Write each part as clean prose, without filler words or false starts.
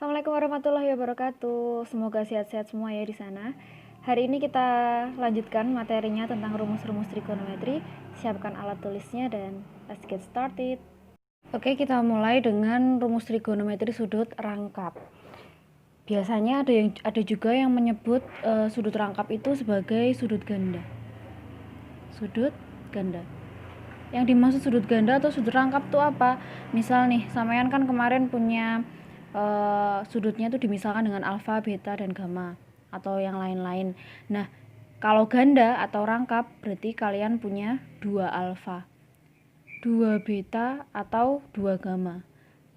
Assalamualaikum warahmatullahi wabarakatuh. Semoga sehat-sehat semua ya di sana. Hari ini kita lanjutkan materinya tentang rumus-rumus trigonometri. Siapkan alat tulisnya dan let's get started. Oke, kita mulai dengan rumus trigonometri sudut rangkap. Biasanya ada juga yang menyebut sudut rangkap itu sebagai sudut ganda. Sudut ganda. Yang dimaksud sudut ganda atau sudut rangkap itu apa? Misal nih, sampean kan kemarin punya sudutnya itu dimisalkan dengan alfa, beta, dan gamma atau yang lain-lain. Nah, kalau ganda atau rangkap berarti kalian punya 2 alfa, 2 beta, atau 2 gamma,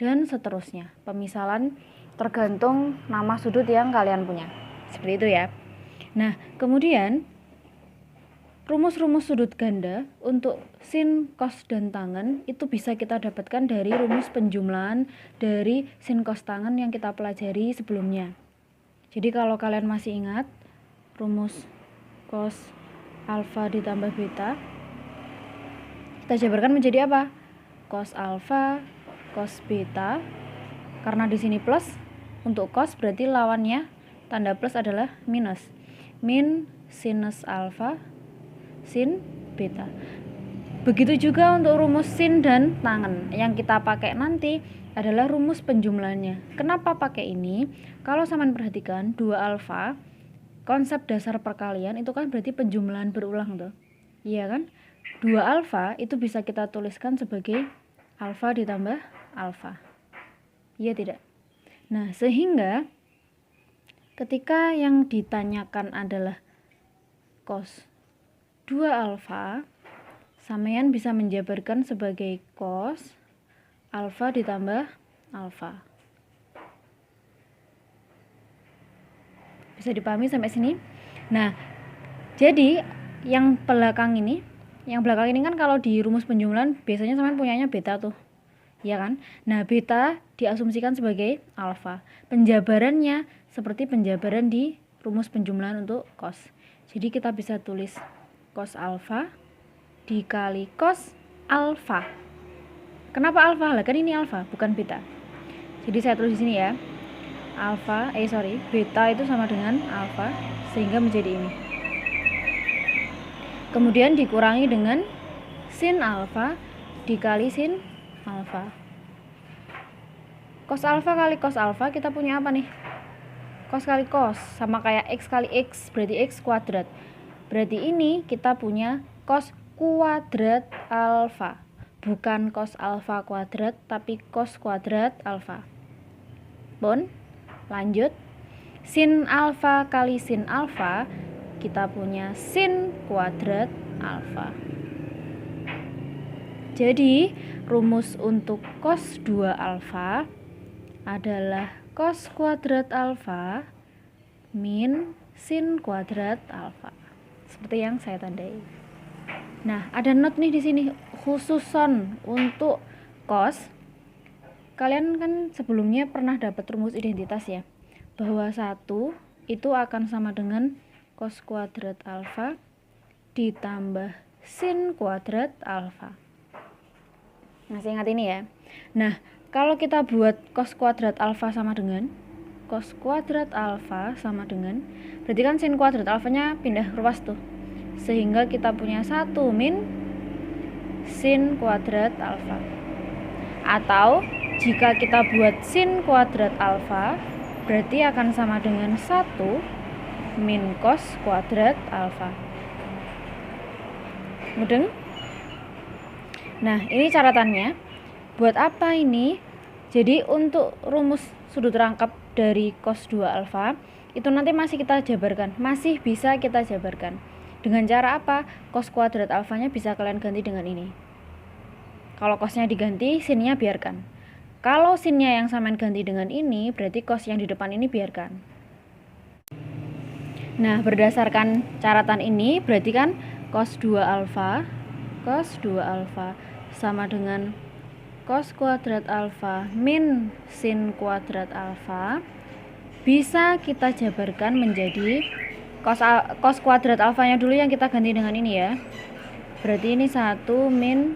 dan seterusnya. Pemisalan tergantung nama sudut yang kalian punya. Seperti itu ya. Nah, kemudian rumus-rumus sudut ganda untuk sin, cos, dan tangen itu bisa kita dapatkan dari rumus penjumlahan dari sin, cos, tangen yang kita pelajari sebelumnya. Jadi kalau kalian masih ingat rumus cos alfa ditambah beta, kita jabarkan menjadi apa? Cos alfa, cos beta. Karena di sini plus, untuk cos berarti lawannya tanda plus adalah minus. Min sinus alfa sin beta. Begitu juga untuk rumus sin dan tangen. Yang kita pakai nanti adalah rumus penjumlahannya. Kenapa pakai ini? Kalau sampean perhatikan 2 alfa, konsep dasar perkalian itu kan berarti penjumlahan berulang tuh. Iya kan? 2 alfa itu bisa kita tuliskan sebagai alfa ditambah alfa. Iya tidak? Nah, sehingga ketika yang ditanyakan adalah cos 2 alfa, sampean bisa menjabarkan sebagai cos alfa ditambah alfa. Bisa dipahami sampai sini? Nah, jadi yang belakang ini kan kalau di rumus penjumlahan biasanya sampean punyanya beta tuh. Ya kan? Nah, beta diasumsikan sebagai alfa. Penjabarannya seperti penjabaran di rumus penjumlahan untuk cos. Jadi kita bisa tulis cos alfa dikali cos alfa. Kenapa alfa? Lah kan ini alfa, bukan beta. Jadi saya tulis di sini ya. Beta itu sama dengan alfa sehingga menjadi ini. Kemudian dikurangi dengan sin alfa dikali sin alfa. Cos alfa kali cos alfa kita punya apa nih? Cos kali cos sama kayak x kali x berarti x kuadrat. Berarti ini kita punya cos kuadrat alfa, bukan cos alfa kuadrat tapi cos kuadrat alfa. Bon, lanjut. Sin alfa kali sin alfa kita punya sin kuadrat alfa. Jadi rumus untuk cos 2 alfa adalah cos kuadrat alfa min sin kuadrat alfa. Seperti yang saya tandai. Nah, ada note nih di sini khususon untuk cos. Kalian kan sebelumnya pernah dapat rumus identitas ya, bahwa 1 itu akan sama dengan cos kuadrat alfa ditambah sin kuadrat alfa. Masih ingat ini ya? Nah, kalau kita buat cos kuadrat alfa sama dengan berarti kan sin kuadrat alfanya pindah ruas tuh, sehingga kita punya 1 min sin kuadrat alfa. Atau jika kita buat sin kuadrat alfa berarti akan sama dengan 1 min cos kuadrat alfa. Mudeng? Nah, ini catatannya. Buat apa ini? Jadi untuk rumus sudut rangkap dari cos 2 alfa itu nanti masih bisa kita jabarkan. Dengan cara apa? Cos kuadrat alfanya bisa kalian ganti dengan ini. Kalau cosnya diganti, sinnya biarkan. Kalau sinnya yang sampean ganti dengan ini, berarti cos yang di depan ini biarkan. Nah, berdasarkan catatan ini berarti kan cos 2 alfa sama dengan cos kuadrat alfa min sin kuadrat alfa bisa kita jabarkan menjadi cos kuadrat alfanya dulu yang kita ganti dengan ini ya. Berarti ini 1 min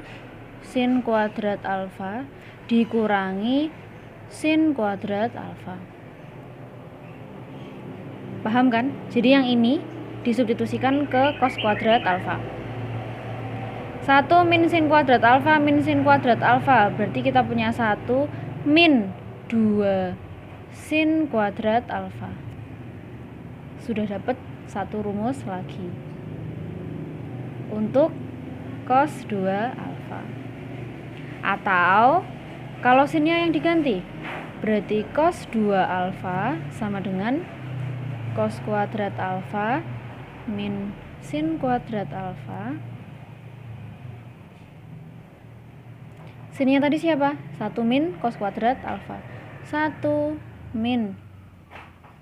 sin kuadrat alfa dikurangi sin kuadrat alfa. Paham kan? Jadi yang ini disubstitusikan ke cos kuadrat alfa. 1 min sin kuadrat alfa min sin kuadrat alfa, berarti kita punya 1 min 2 sin kuadrat alfa. Sudah dapat satu rumus lagi untuk cos 2 alfa. Atau kalau sinnya yang diganti, berarti cos 2 alfa sama dengan cos kuadrat alfa min sin kuadrat alfa. Sinnya tadi siapa? 1 min cos kuadrat alfa. 1 min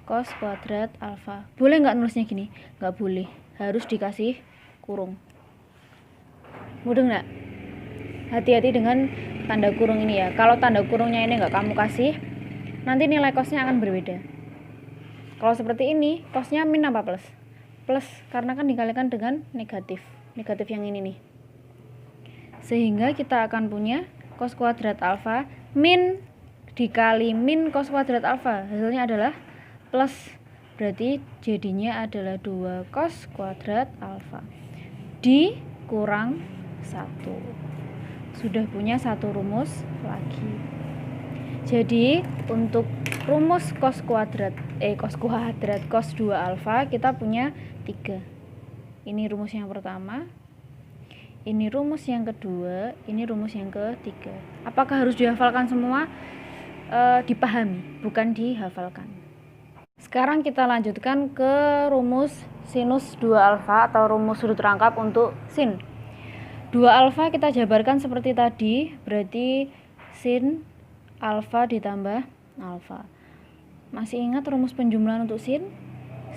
cos kuadrat alfa. Boleh nggak nulisnya gini? Nggak boleh, harus dikasih kurung. Mudah nggak? Hati-hati dengan tanda kurung ini ya. Kalau tanda kurungnya ini nggak kamu kasih, nanti nilai cosnya akan berbeda. Kalau seperti ini, cosnya min apa plus? Plus, karena kan dikalikan dengan negatif. Negatif yang ini nih. Sehingga kita akan punya cos kuadrat alfa min dikali min cos kuadrat alfa. Hasilnya adalah plus. Berarti jadinya adalah 2 cos kuadrat alfa dikurang 1. Sudah punya satu rumus lagi. Jadi untuk rumus cos kuadrat cos 2 alfa kita punya 3. Ini rumus yang pertama, ini rumus yang kedua, ini rumus yang ketiga. Apakah harus dihafalkan semua? Dipahami, bukan dihafalkan. Sekarang kita lanjutkan ke rumus sinus 2 alfa atau rumus sudut rangkap untuk sin. 2 alfa kita jabarkan seperti tadi, berarti sin alfa ditambah alfa. Masih ingat rumus penjumlahan untuk sin?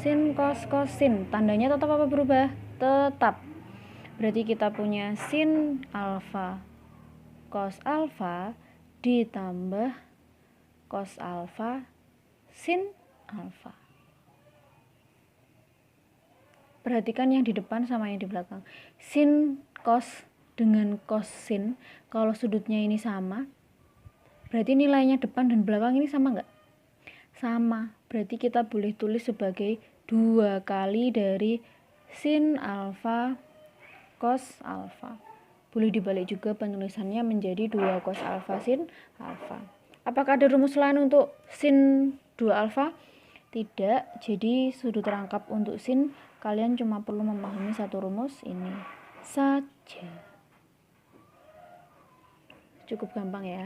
Sin cos cos sin, tandanya tetap apa berubah? Tetap. Berarti kita punya sin alfa cos alfa ditambah cos alfa sin alfa. Perhatikan yang di depan sama yang di belakang. Sin cos dengan cos sin, kalau sudutnya ini sama, berarti nilainya depan dan belakang ini sama nggak? Sama. Berarti kita boleh tulis sebagai 2 kali dari sin alfa cos alfa. Boleh dibalik juga penulisannya menjadi 2 cos alfa sin alfa. Apakah ada rumus lain untuk sin 2 alfa? Tidak. Jadi sudut rangkap untuk sin kalian cuma perlu memahami satu rumus ini saja. Cukup gampang ya.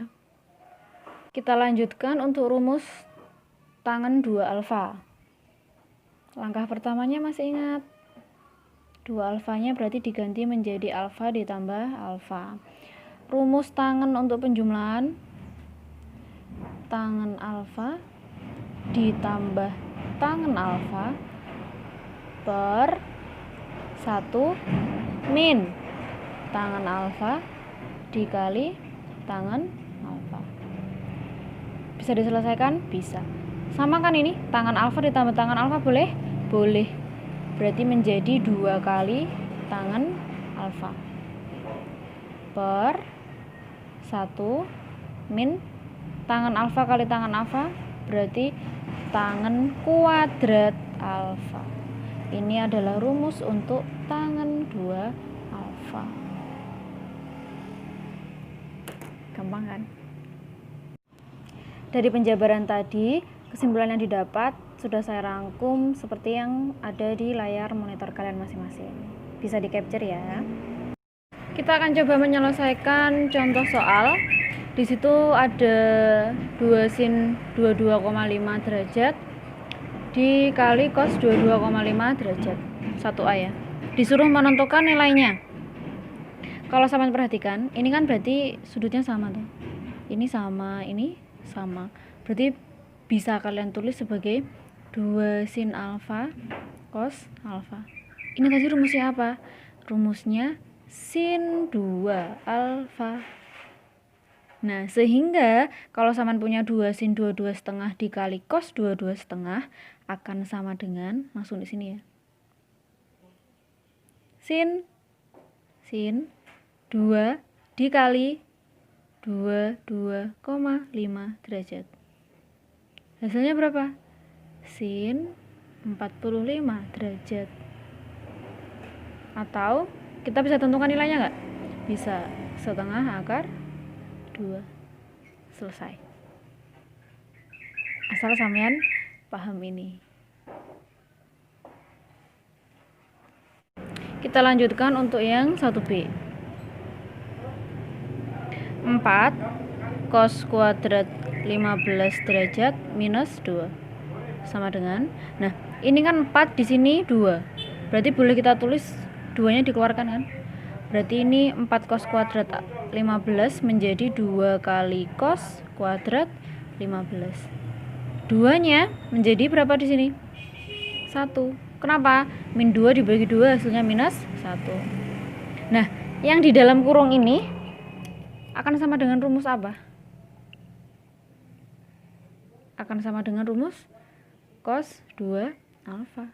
Kita lanjutkan untuk rumus tangen 2 alfa. Langkah pertamanya masih ingat? 2 alfanya berarti diganti menjadi alfa ditambah alfa. Rumus tangen untuk penjumlahan, tangen alfa ditambah tangen alfa per 1 min tangen alfa dikali tangen alfa. Bisa diselesaikan? Bisa. Sama kan ini? Tangen alfa ditambah tangen alfa boleh? Boleh. Berarti menjadi 2 kali tangen alfa per 1 min tangen alfa kali tangen alfa berarti tangen kuadrat alfa. Ini adalah rumus untuk tangen 2 alfa. Gampang kan? Dari penjabaran tadi, kesimpulan yang didapat sudah saya rangkum seperti yang ada di layar monitor kalian masing-masing. Bisa di capture ya. Kita akan coba menyelesaikan contoh soal. Di situ ada 2 sin 22,5 derajat dikali cos 22,5 derajat. 1A ya. Disuruh menentukan nilainya. Kalau sampean perhatikan, ini kan berarti sudutnya sama tuh. Ini sama, ini sama. Berarti bisa kalian tulis sebagai 2 sin alfa cos alfa. Ini tadi rumusnya apa? Rumusnya sin 2 alfa. Nah, sehingga kalau sampean punya 2 sin 22 setengah dikali cos 22 setengah akan sama dengan, langsung di sini ya. Sin 2 dikali 22,5 derajat. Hasilnya berapa? Sin 45 derajat. Atau kita bisa tentukan nilainya nggak? Bisa, setengah akar 2. Selesai. Asal sampean paham ini. Kita lanjutkan untuk yang 1B. 4 cos kuadrat 15 derajat minus 2 sama dengan, nah ini kan 4, di sini 2, berarti boleh kita tulis 2-nya dikeluarkan kan, berarti ini 4 cos kuadrat 15 menjadi 2 kali cos kuadrat 15. 2-nya menjadi berapa di sini? 1. Kenapa? Min 2 dibagi 2 hasilnya minus 1. Nah, yang di dalam kurung ini akan sama dengan rumus apa? Akan sama dengan rumus cos 2 alfa.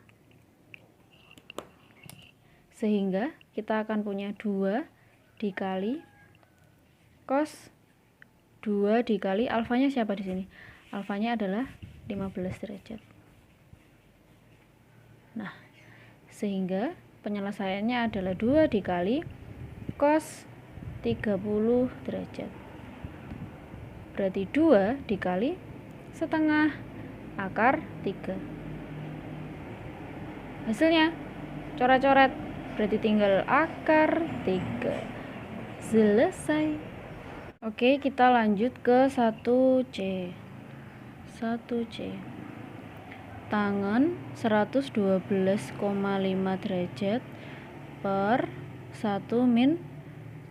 Sehingga kita akan punya 2 dikali cos 2 dikali alfanya siapa di sini? Alfanya adalah 15 derajat. Nah, sehingga penyelesaiannya adalah 2 dikali cos 30 derajat. Berarti 2 dikali setengah akar 3. Hasilnya coret-coret, berarti tinggal akar 3. Selesai. Oke, kita lanjut ke 1C. 1C. Tangan 112,5 derajat per 1 min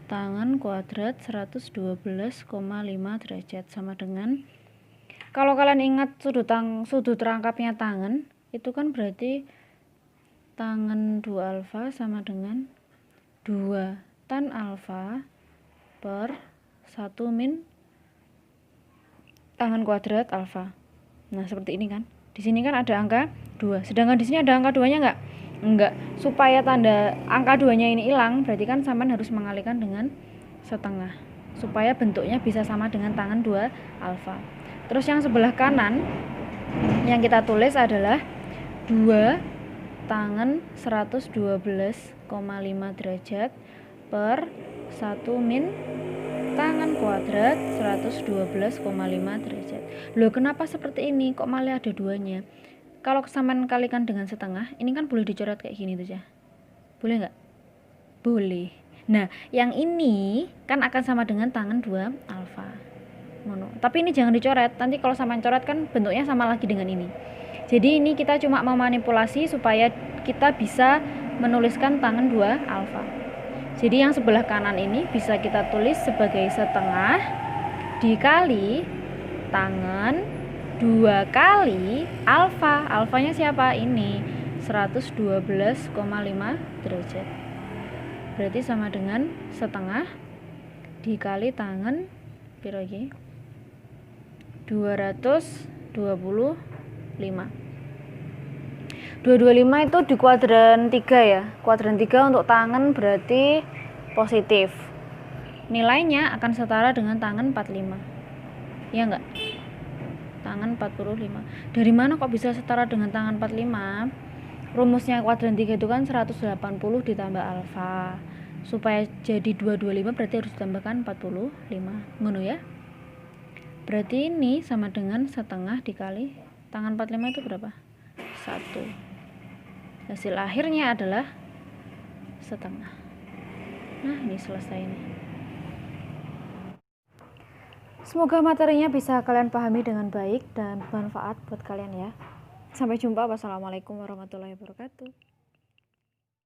tangan kuadrat 112,5 derajat sama dengan, kalau kalian ingat sudut rangkapnya tangan, itu kan berarti tangan 2 alfa sama dengan 2 tan alfa per 1 min tangan kuadrat alfa. Nah, seperti ini kan. Di sini kan ada angka 2. Sedangkan di sini ada angka 2-nya enggak? Enggak. Supaya tanda angka 2-nya ini hilang, berarti kan sampean harus mengalihkan dengan setengah. Supaya bentuknya bisa sama dengan tangan 2 alfa. Terus yang sebelah kanan yang kita tulis adalah 2 tangan 112,5 derajat per 1 min tangan kuadrat 112,5 derajat. Loh, kenapa seperti ini? Kok malah ada 2-nya? Kalau kesamaan kalikan dengan setengah, ini kan boleh dicoret kayak gini tuh ya. Boleh nggak? Boleh. Nah, yang ini kan akan sama dengan tangan 2 alfa. Mono. Tapi ini jangan dicoret, nanti kalau sama coret kan bentuknya sama lagi dengan ini. Jadi ini kita cuma memanipulasi supaya kita bisa menuliskan tangan 2 alfa. Jadi yang sebelah kanan ini bisa kita tulis sebagai setengah dikali tangan 2 kali alfa. Alfanya siapa? Ini 112,5 derajat. Berarti sama dengan setengah dikali tangan piro iki? 225. 225 itu di kuadran 3 ya. Kuadran 3 untuk tangan berarti positif. Nilainya akan setara dengan tangan 45. Ya enggak? Tangan 45. Dari mana kok bisa setara dengan tangan 45? Rumusnya kuadran 3 itu kan 180 ditambah alfa. Supaya jadi 225 berarti harus ditambahkan 45. Ngono ya? Berarti ini sama dengan setengah dikali tangan 45 itu berapa? 1. Hasil akhirnya adalah setengah. Nah, ini selesai nih. Semoga materinya bisa kalian pahami dengan baik dan bermanfaat buat kalian ya. Sampai jumpa. Wassalamualaikum warahmatullahi wabarakatuh.